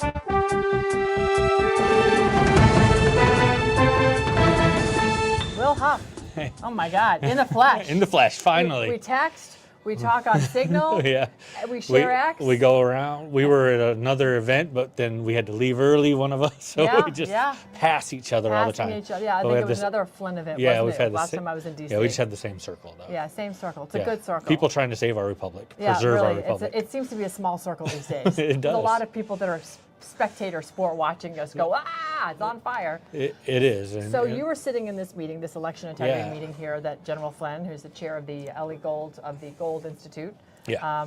Will Huff. Oh my God, in the flesh. In the flesh, finally. We text, we talk on Signal, Yeah. we share X. We go around. We were at another event, but then we had to leave early, one of us. So we just pass each other all the time. Each other. Yeah, I think it was another Flynn event, wasn't it? Last time I was in DC. Yeah, we just had the same circle, though. Yeah, same circle. It's a good circle. People trying to save our republic, preserve our republic. It seems to be a small circle these days. It does. There's a lot of people that are spectator sport watching us go, it's on fire. It is. And, so you were sitting in this meeting, this election integrity meeting here, that General Flynn, who's the chair of the Ellie Gold of the Gold Institute. Yeah.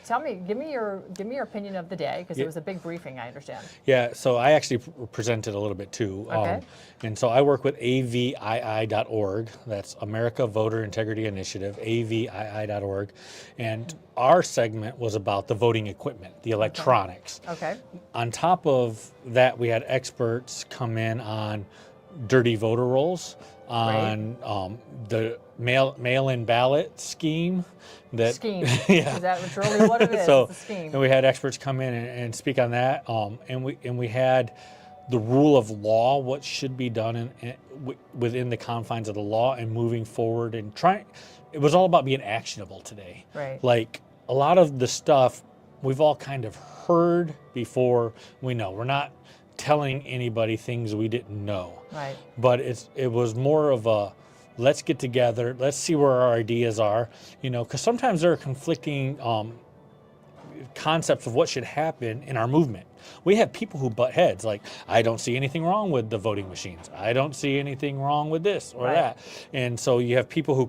Tell me, give me your opinion of the day, because it was a big briefing, I understand. Yeah, so I actually presented a little bit too. Okay. And so I work with avii.org. That's America Voter Integrity Initiative, avii.org. And our segment was about the voting equipment, the electronics. Okay. On top of that, we had experts come in on dirty voter rolls, on the mail-in ballot scheme. Scheme. Yeah. Is that really what it is? So, the scheme. and we had experts come in and speak on that. And we had the rule of law, what should be done within the confines of the law and moving forward and trying. It was all about being actionable today. Right. Like a lot of the stuff we've all kind of heard before we know. We're not telling anybody things we didn't know. Right. But it was more of a, let's get together, let's see where our ideas are, because sometimes there are conflicting concepts of what should happen in our movement. We have people who butt heads, like, I don't see anything wrong with the voting machines. I don't see anything wrong with this or that. And so you have people who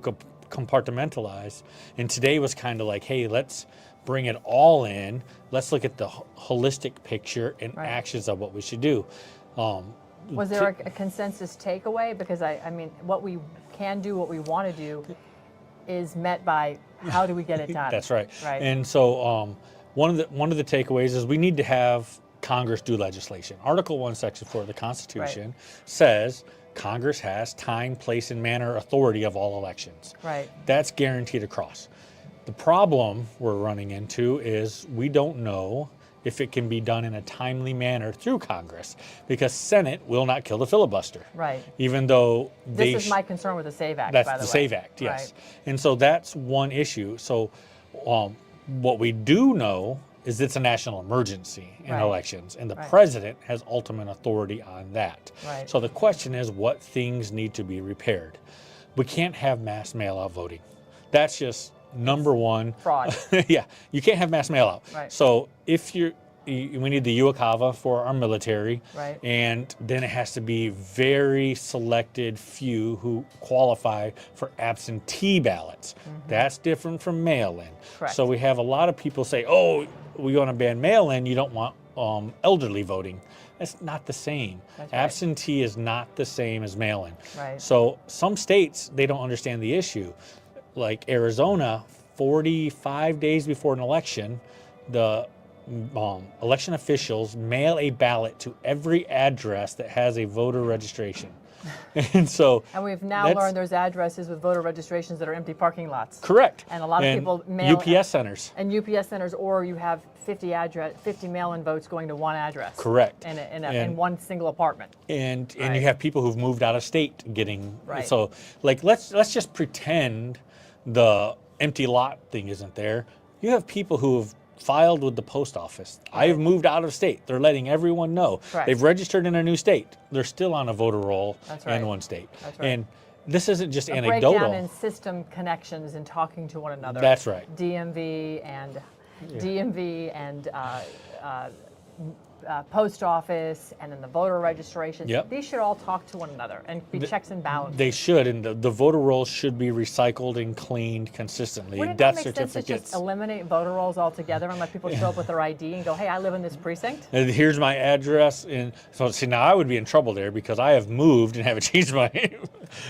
compartmentalize. And today was kind of like, hey, let's bring it all in. Let's look at the holistic picture and actions of what we should do. Was there a consensus takeaway? Because I mean, what we can do, what we want to do, is met by how do we get it done? That's right. Right. And so one of the takeaways is we need to have Congress do legislation. Article 1, Section 4 of the Constitution says Congress has time, place, and manner authority of all elections. Right. That's guaranteed across. The problem we're running into is we don't know if it can be done in a timely manner through Congress, because Senate will not kill the filibuster. Right. Even though this is my concern with the SAVE Act, that's by the way. the SAVE Act, yes. And so that's one issue. So what we do know is it's a national emergency in elections, and the president has ultimate authority on that. Right. So the question is, what things need to be repaired? We can't have mass mail-out voting. That's just number one. Fraud. Yeah, you can't have mass mail-out. Right. So if we need the UOCAVA for our military, and then it has to be very selected few who qualify for absentee ballots. That's different from mail-in. So we have a lot of people say, oh, we want to ban mail-in, you don't want elderly voting. That's not the same. Absentee is not the same as mail-in. So some states, they don't understand the issue. Like Arizona, 45 days before an election, the election officials mail a ballot to every address that has a voter registration. And we've now learned there's addresses with voter registrations that are empty parking lots. Correct. And a lot of people mail UPS centers. And UPS centers, or you have 50 mail-in votes going to one address. Correct. In one single apartment. And you have people who've moved out of state getting so like let's just pretend the empty lot thing isn't there. You have people who have filed with the post office. I have moved out of state. They're letting everyone know. They've registered in a new state. They're still on a voter roll in one state. And this isn't just anecdotal. Breakdown in system connections and talking to one another. That's right. DMV and post office, and then the voter registration. These should all talk to one another and be checks and balances. They should, and the voter rolls should be recycled and cleaned consistently. Wouldn't it make sense to just eliminate voter rolls altogether and let people show up with their ID and go, hey, I live in this precinct? And here's my address. And so, see, now I would be in trouble there because I have moved and haven't changed my name.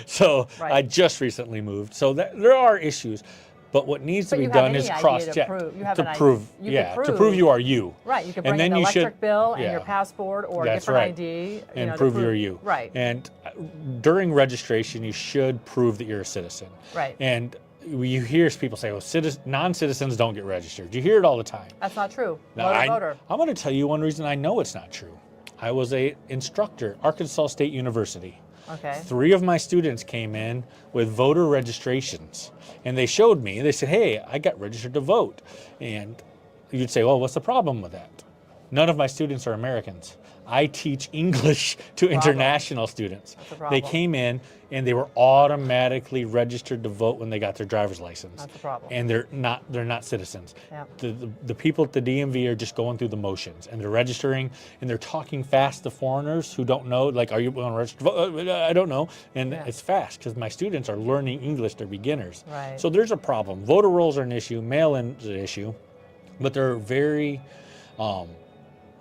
So I just recently moved. So there are issues. But what needs to be done is cross-check to prove you are you. Right, you can bring an electric bill and your passport or a different ID. And prove you're you. Right. And during registration, you should prove that you're a citizen. Right. And you hear people say, well, non-citizens don't get registered. You hear it all the time. That's not true. Now, Voter. I'm going to tell you one reason I know it's not true. I was a instructor, Arkansas State University. Okay. 3 of my students came in with voter registrations, and they showed me. They said, hey, I got registered to vote. And you'd say, well, what's the problem with that? None of my students are Americans. I teach English to international students. They came in and they were automatically registered to vote when they got their driver's license. That's the problem. And they're not citizens. Yeah. The people at the DMV are just going through the motions, and they're registering, and they're talking fast to foreigners who don't know, like, are you going to register to vote? I don't know. And it's fast because my students are learning English. They're beginners. Right. So there's a problem. Voter rolls are an issue. Mail-in is an issue. But there are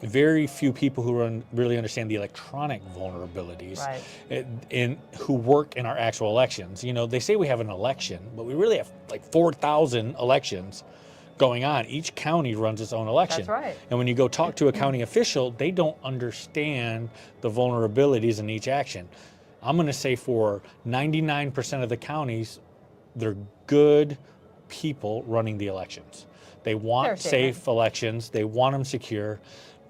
very few people who really understand the electronic vulnerabilities and who work in our actual elections. You know, they say we have an election, but we really have like 4,000 elections going on. Each county runs its own election. That's right. And when you go talk to a county official, they don't understand the vulnerabilities in each action. I'm going to say for 99% of the counties, they're good people running the elections. They want safe elections. They want them secure,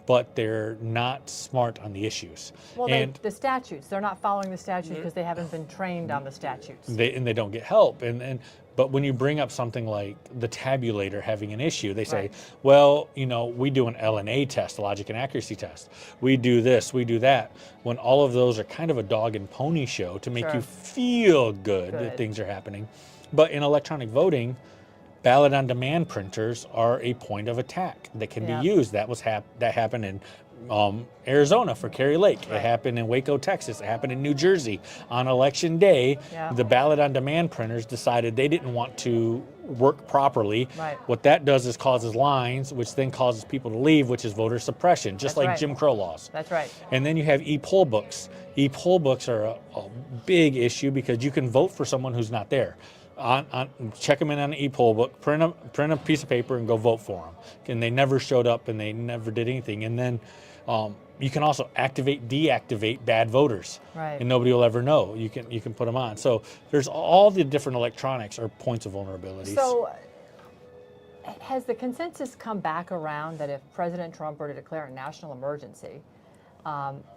but they're not smart on the issues. Well, the statutes, they're not following the statutes because they haven't been trained on the statutes. They don't get help. But when you bring up something like the tabulator having an issue, they say, well, you know, we do an LNA test, a logic and accuracy test. We do this, we do that. When all of those are kind of a dog and pony show to make you feel good that things are happening. But in electronic voting, ballot on demand printers are a point of attack that can be used. That happened in Arizona for Kerry Lake. It happened in Waco, Texas. It happened in New Jersey. On election day, the ballot on demand printers decided they didn't want to work properly. What that does is causes lines, which then causes people to leave, which is voter suppression, just like Jim Crow laws. That's right. And then you have e-poll books. E-poll books are a big issue because you can vote for someone who's not there. Check them in on an e-poll book, print a piece of paper and go vote for them. And they never showed up and they never did anything. And then you can also deactivate bad voters. And nobody will ever know. You can put them on. So there's all the different electronics are points of vulnerability. So has the consensus come back around that if President Trump were to declare a national emergency,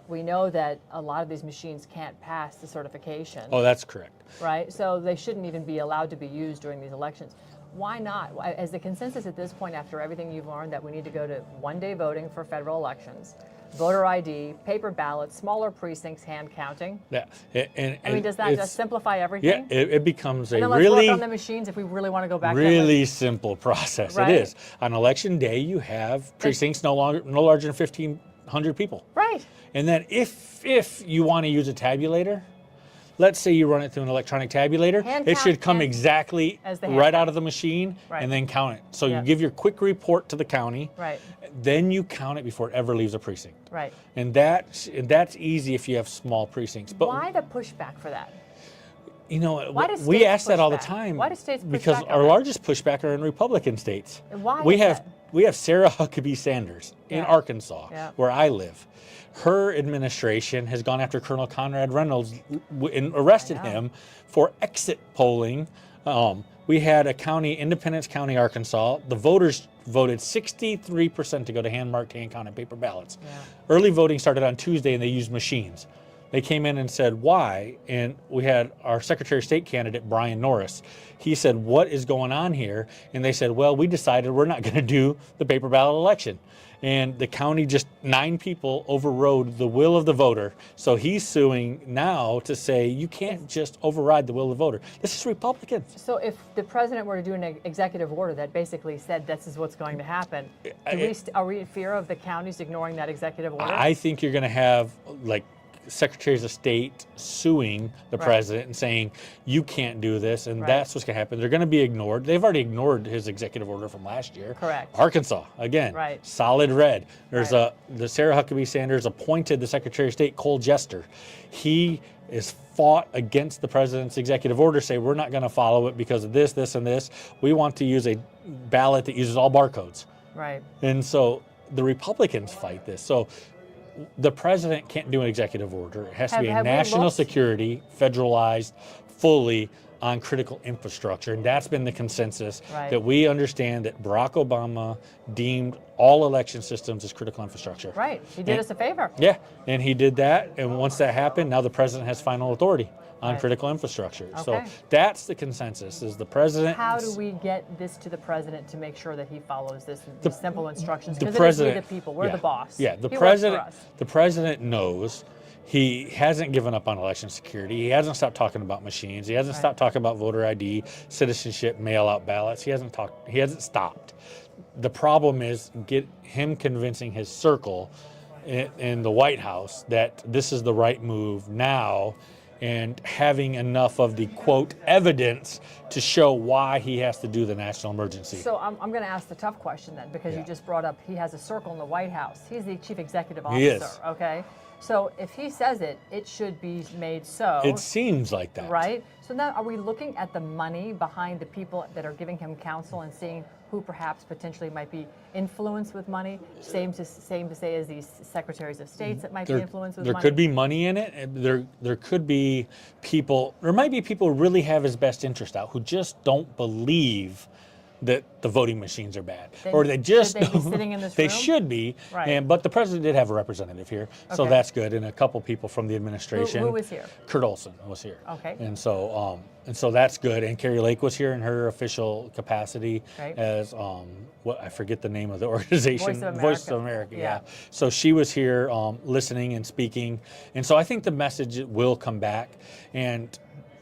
we know that a lot of these machines can't pass the certification. Oh, that's correct. Right? So they shouldn't even be allowed to be used during these elections. Why not? Is the consensus at this point, after everything you've learned, that we need to go to one-day voting for federal elections, voter ID, paper ballots, smaller precincts, hand counting? Yeah. I mean, does that just simplify everything? Yeah, it becomes and a then really... let's work on the machines if we really want to go back really simple process. It is. On election day, you have precincts no larger than 1,500 people. Right. And then if you want to use a tabulator, let's say you run it through an electronic tabulator, it should come exactly right out of the machine and then count it. So you give your quick report to the county, then you count it before it ever leaves a precinct. Right. And that's easy if you have small precincts. But why the pushback for that? You know, we ask that all the time. Why do states push because back our largest pushback are in Republican states. And why we have Sarah Huckabee Sanders in Arkansas, where I live. Her administration has gone after Colonel Conrad Reynolds and arrested him for exit polling. We had a county, Independence County, Arkansas. The voters voted 63% to go to hand-marked, hand-counted paper ballots. Early voting started on Tuesday, and they used machines. They came in and said, why? And we had our Secretary of State candidate, Brian Norris. He said, what is going on here? And they said, well, we decided we're not going to do the paper ballot election. And the county, just 9 people overrode the will of the voter. So he's suing now to say you can't just override the will of the voter. This is Republicans. So if the president were to do an executive order that basically said this is what's going to happen, are we in fear of the counties ignoring that executive order? I think you're going to have like secretaries of state suing the president and saying you can't do this, and that's what's going to happen. They're going to be ignored. They've already ignored his executive order from last year. Correct. Arkansas, again, solid red. There's the Sarah Huckabee Sanders appointed the Secretary of State, Cole Jester. He is fought against the president's executive order, say we're not going to follow it because of this, this, and this. We want to use a ballot that uses all barcodes. Right. And so the Republicans fight this. So the president can't do an executive order. It has to be a national security, federalized, fully on critical infrastructure. And that's been the consensus, that we understand that Barack Obama deemed all election systems as critical infrastructure. Right, he did us a favor. Yeah, and he did that, and once that happened, now the president has final authority on critical infrastructure. Okay. So that's the consensus, is the president. How do we get this to the president to make sure that he follows these simple instructions? The Because president, it is we the people, we're the boss. Yeah, the president knows. He hasn't given up on election security. He hasn't stopped talking about machines. He hasn't stopped talking about voter ID, citizenship, mail-out ballots. He hasn't stopped. The problem is get him convincing his circle in the White House that this is the right move now, and having enough of the, quote, evidence to show why he has to do the national emergency. So I'm going to ask the tough question then, because you just brought up he has a circle in the White House. He's the chief executive officer, He is. Okay? So if he says it, it should be made so. It seems like that. Right? So now are we looking at the money behind the people that are giving him counsel and seeing who perhaps potentially might be influenced with money? Same to say as these secretaries of states that might be influenced with money? There could be money in it. There could be people, there might be people who really have his best interest out, who just don't believe that the voting machines are bad, or they just should they be sitting in this they room? should be. Right. But the president did have a representative here, so that's good, and a couple people from the administration. Who was here? Kurt Olson was here. Okay. And so that's good. And Carrie Lake was here in her official capacity as what I forget the name of the organization. Voice of America. Yeah. So she was here listening and speaking, and so I think the message will come back.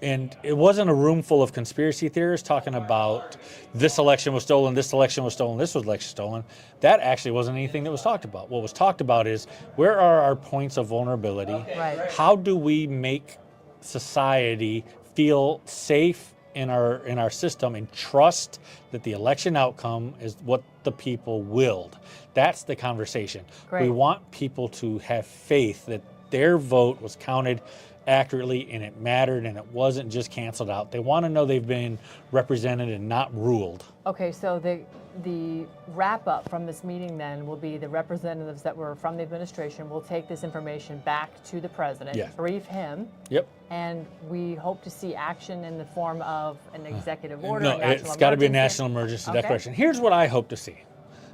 And it wasn't a room full of conspiracy theorists talking about this election was stolen, this election was stolen, this was election stolen. That actually wasn't anything that was talked about. What was talked about is, where are our points of vulnerability? Right. How do we make society feel safe in our system and trust that the election outcome is what the people willed? That's the conversation. Great. We want people to have faith that their vote was counted accurately and it mattered and it wasn't just canceled out. They want to know they've been represented and not ruled. Okay, so the wrap up from this meeting then will be the representatives that were from the administration will take this information back to the president, brief him. Yep. And we hope to see action in the form of an executive order. No, it's got to be a national emergency declaration. Here's what I hope to see.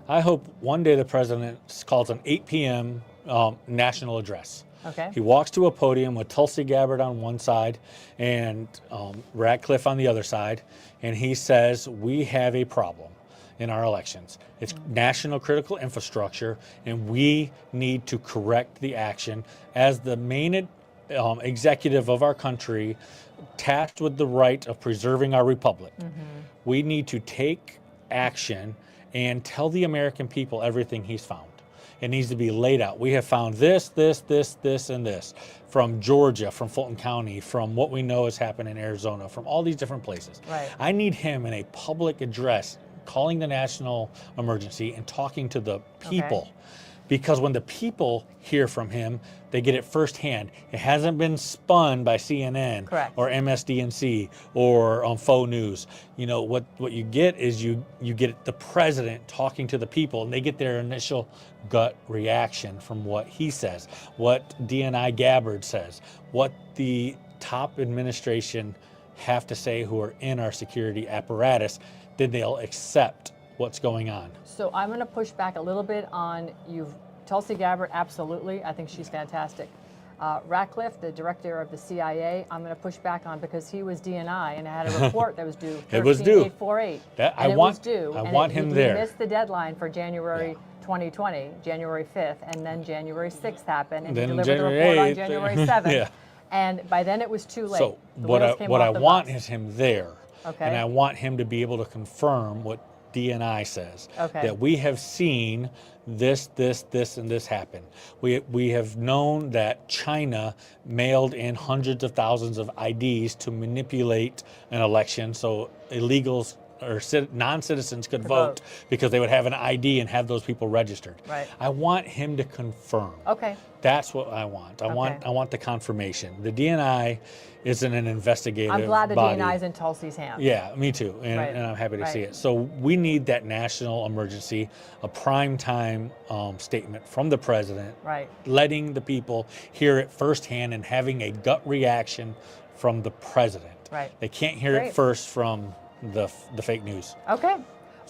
I hope one day the president calls an 8 p.m. National address. Okay. He walks to a podium with Tulsi Gabbard on one side and Ratcliffe on the other side, and he says, we have a problem in our elections. It's national critical infrastructure, and we need to correct the action. As the main executive of our country, tasked with the right of preserving our republic, we need to take action and tell the American people everything he's found. It needs to be laid out. We have found this, and this from Georgia, from Fulton County, from what we know has happened in Arizona, from all these different places. Right. I need him in a public address calling the national emergency and talking to the people. Because when the people hear from him, they get it firsthand. It hasn't been spun by CNN or MSDNC or faux news. You know, what you get is you get the president talking to the people, and they get their initial gut reaction from what he says, what DNI Gabbard says, what the top administration have to say who are in our security apparatus. Then they'll accept what's going on. So I'm going to push back a little bit on Tulsi Gabbard, absolutely. I think she's fantastic. Ratcliffe, the director of the CIA, I'm going to push back on because he was DNI and had a report that was due. It was due. 13848. I want him there. He missed the deadline for January 2020, January 5th, and then January 6th happened, and he delivered the report on January 7th. And by then it was too late. So what I want is him there. And I want him to be able to confirm what DNI says, that we have seen this, and this happen. We have known that China mailed in hundreds of thousands of IDs to manipulate an election so illegals or non-citizens could vote because they would have an ID and have those people registered. Right. I want him to confirm. Okay. That's what I want. I want the confirmation. The DNI isn't an investigative body. I'm glad the DNI is in Tulsi's hands. Yeah, me too, and I'm happy to see it. So we need that national emergency, a prime time statement from the president, letting the people hear it firsthand and having a gut reaction from the president. it. Right. They can't hear Great. it first from the fake news. Okay.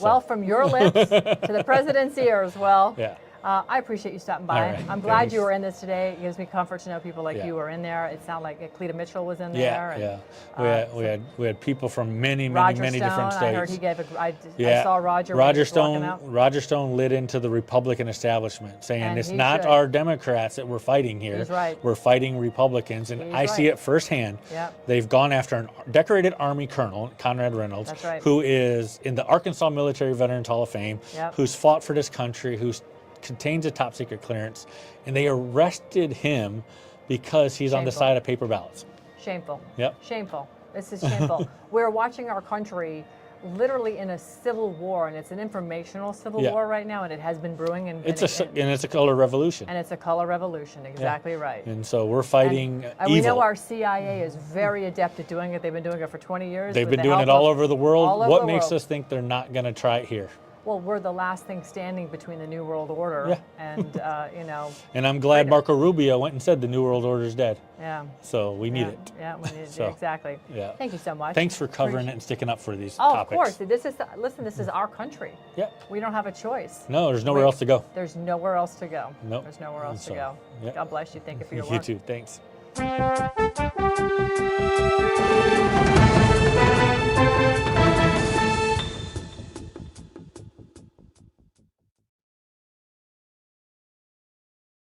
Well, from your lips to the president's ear as well. Yeah. I appreciate you stopping by. All right, I'm glad thanks. you were in this today. It gives me comfort to know people like Yeah. you were in there. It sounded like Cleta Mitchell was in Yeah, there. yeah. We had people from many Roger different Stone, states. I heard he gave I Yeah. saw Roger. when he was walking out. Roger Stone lit into the Republican establishment, saying And it's he not should. our Democrats that we're fighting here. He's right. We're fighting Republicans, and He's I see right. it firsthand. Yep. They've gone after a decorated Army colonel, Conrad Reynolds, That's right. who is in the Arkansas Military Veterans Hall of Fame, Yep. who's fought for this country, who contains a top secret clearance, and they arrested him because he's on the Shameful. side of paper ballots. Shameful. Yep. Shameful. This is shameful. We're watching our country literally in a civil war, and it's an informational civil Yeah. war right now, and it has been brewing. And It's a color revolution. and it's a color revolution. Exactly right. And so we're fighting And we know evil. our CIA is very adept at doing it. They've been doing it for 20 years. They've with been the doing help it all of- over the world. all over What the makes world. us think they're not going to try it here? Well, we're the last thing standing between the New World Order and, And I'm glad Freedom. Marco Rubio went and said the New World Order is dead. yeah. So we need yeah, it. Yeah, we need it. So, Exactly. yeah. Thank you so much. Thanks for covering it and sticking up for these Oh, topics. of course. This is our country. Yeah. We don't have a choice. No, there's nowhere else to go. There's nowhere else to go. Nope. There's nowhere else So, to go. yeah. God bless you. Thank you for your You work. too. Thanks.